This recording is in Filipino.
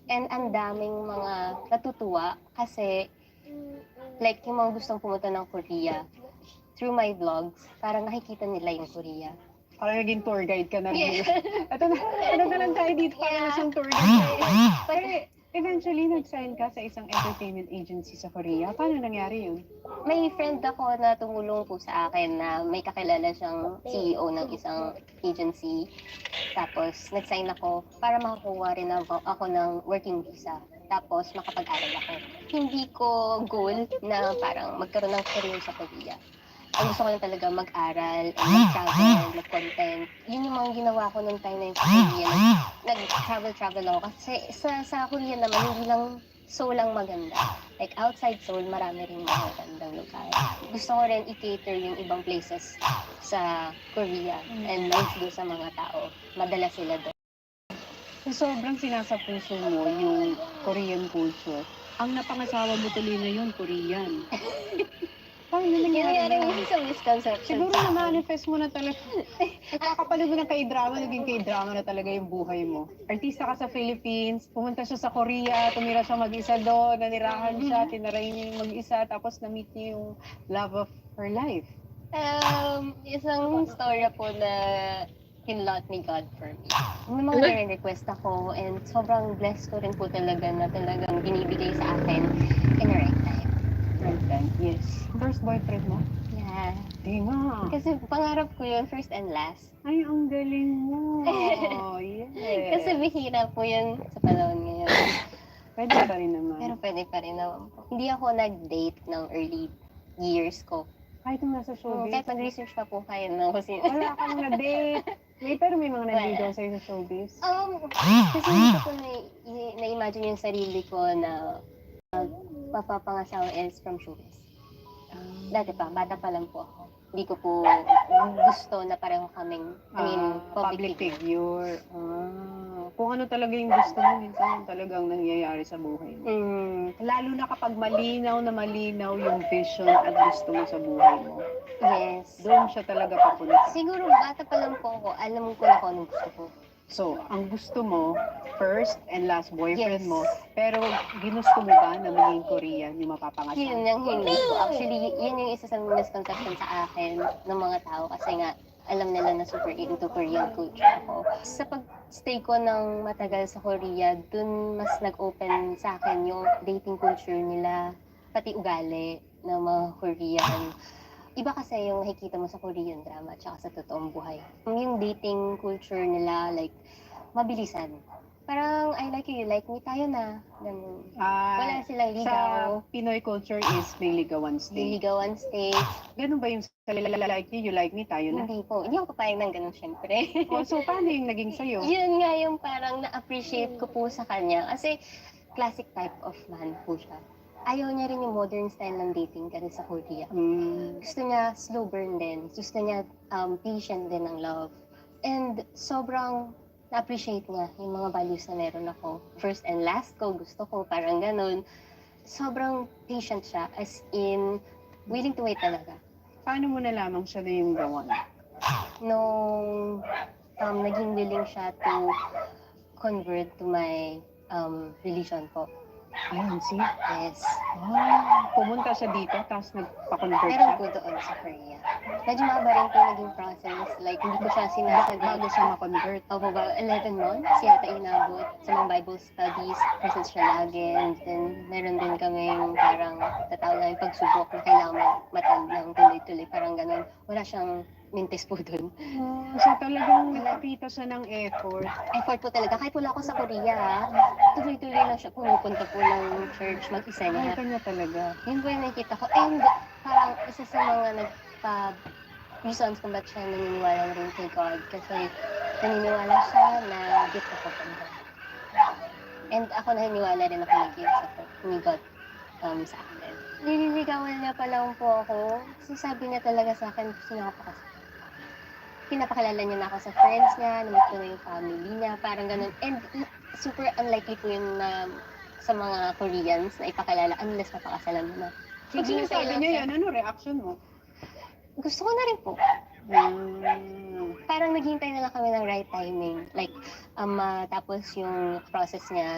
And ang daming mga natutuwa kasi like yung mga gustong pumunta ng Korea, through my vlogs, parang nakikita nila yung Korea. Parang naging tour guide ka na rin. Yeah. Ito na lang tayo dito para Yeah. na siyang tour guide. Pero Eventually, nag-sign ka sa isang entertainment agency sa Korea. Paano nangyari yun? may friend ako na tumulong po sa akin na may kakilala siyang CEO ng isang agency. Tapos, nag-sign ako para makakuha rin ako ng working visa. Tapos, makapag-aral ako. Hindi ko goal na parang magkaroon ng career sa Korea. Ang gusto ko lang talaga mag-aral, mag-travel, mag-content. Yun yung mga ginawa ko nung time na yun sa Korea. Nag-travel ako. Kasi sa Korea naman, hindi lang Seoul lang maganda. Like outside Seoul, marami rin mga magandang lugar. Gusto ko rin i-cater yung ibang places sa Korea and nice doon sa mga tao. Madala sila doon. So, sobrang sinasapuso mo yung Korean culture. Ang napangasawa mo tuloy na yun, Korean. Paano Yun nangyari nga rin yun? yung isang misconception Siguro sa akin. na-manifest mo na talaga. Nagkakapanood mo ng K-drama, naging K-drama na talaga yung buhay mo. Artista ka sa Philippines, pumunta siya sa Korea, tumira siya mag-isa doon, nanirahan siya, tinaray niya yung mag-isa, tapos na-meet niya yung love of her life. Isang story po na kinlot ni God for me. May mga request ako and sobrang blessed ko rin po talaga na talagang binibigay sa akin in the right time. Right then, yes. First boyfriend mo? Yeah. Di nga. Kasi pangarap ko yun, first and last. Ay, ang galing mo. Yes. Kasi bihira po yun sa panahon ngayon. Pwede pa rin naman. Pero pwede pa rin naman po. Hindi ako nag-date ng early years ko. Kahit nung nasa showbiz. Kahit mag-research pa po kayo ng kung Wala kang na-date. Pero may mga nanligaw sa'yo sa showbiz. Kasi hindi ko na-imagine yung sarili ko na papapangasawa is from showbiz. Dati pa, bata pa lang po ako. Hindi ko po gusto na pareho kaming, Public figure. Kung ano talaga yung gusto mo, minsan yung talagang nangyayari sa buhay mo. Lalo na kapag malinaw na malinaw yung vision at gusto mo sa buhay mo. Yes. Doon siya talaga papunta. Siguro bata pa lang po ako, alam ko na kung anong gusto ko. So, ang gusto mo, first and last boyfriend Yes. mo, pero ginusto mo ba na maging Korean yung mapapangasawa? Yun yung hindi ko. Actually, yun yung isa sa misconception sa akin ng mga tao kasi nga alam nila na super into Korean culture ako. Sa pag-stay ko ng matagal sa Korea, dun mas nag-open sa akin yung dating culture nila, pati ugali ng mga Korean. Iba kasi yung nakikita mo sa Korean drama at sa totoong buhay. Yung dating culture nila, like, mabilisan. Parang, I like you like me, tayo na. Ganun. Wala silang Sa ligaw. Pinoy culture is may ligawan stage. Ligawan stage. Ganun ba yung sa like you like me, tayo na? Hindi po. Hindi ako papayag ng ganun, syempre. So, paano yung naging sa'yo? Yun nga yung parang na-appreciate ko po sa kanya. Kasi, classic type of man po siya. Ayaw niya rin yung modern style ng dating kasi sa Korea. Gusto niya slow burn din. Gusto niya patient din ng love. And sobrang na-appreciate niya yung mga values na meron ako. First and last ko, gusto ko, parang ganun. Sobrang patient siya, as in, willing to wait talaga. Paano mo nalamang siya na yung the one? Nung naging willing siya to convert to my religion po. Ayun, see? Yes. Pumunta siya dito, tapos nagpa-convert Meron siya. po doon sa Korea. Medyo mahaba rin po naging process. Like, hindi ko siya sinasagot. Bago siya ma-convert. Opo ba, 11 months yata inabot sa mga Bible studies. Present siya lagi. And then, meron din kaming parang tatawag namin pagsubok na kailangan matag ng tuloy-tuloy. Parang ganun. Wala siyang mintis po doon. So talagang nakakita siya ng effort. Effort po talaga. Kahit wala ako sa Korea, tuloy-tuloy na siya pumupunta po ng church, mag-isa niya. Nakita niya talaga. Yun po yung nakikita ko. And parang isa sa mga reasons kung ba't siya naniniwala rin kay God. Kasi naniniwala siya na gift ako from God. And ako naniniwala rin ako na gift ako ni God sa akin. Nililigawan niya pa lang po ako. Sabi niya talaga sa akin, gusto niya ako kasi. Pinapakilala niya na ako sa friends niya, namit ko na yung family niya, parang ganun. And super unlikely po yun na sa mga Koreans na ipakilala unless mapakasalan mo na. Pag sinasabi niya yan, ano reaction mo? Gusto ko na rin po. Parang naghihintay na lang kami ng right timing. Like, tapos yung process niya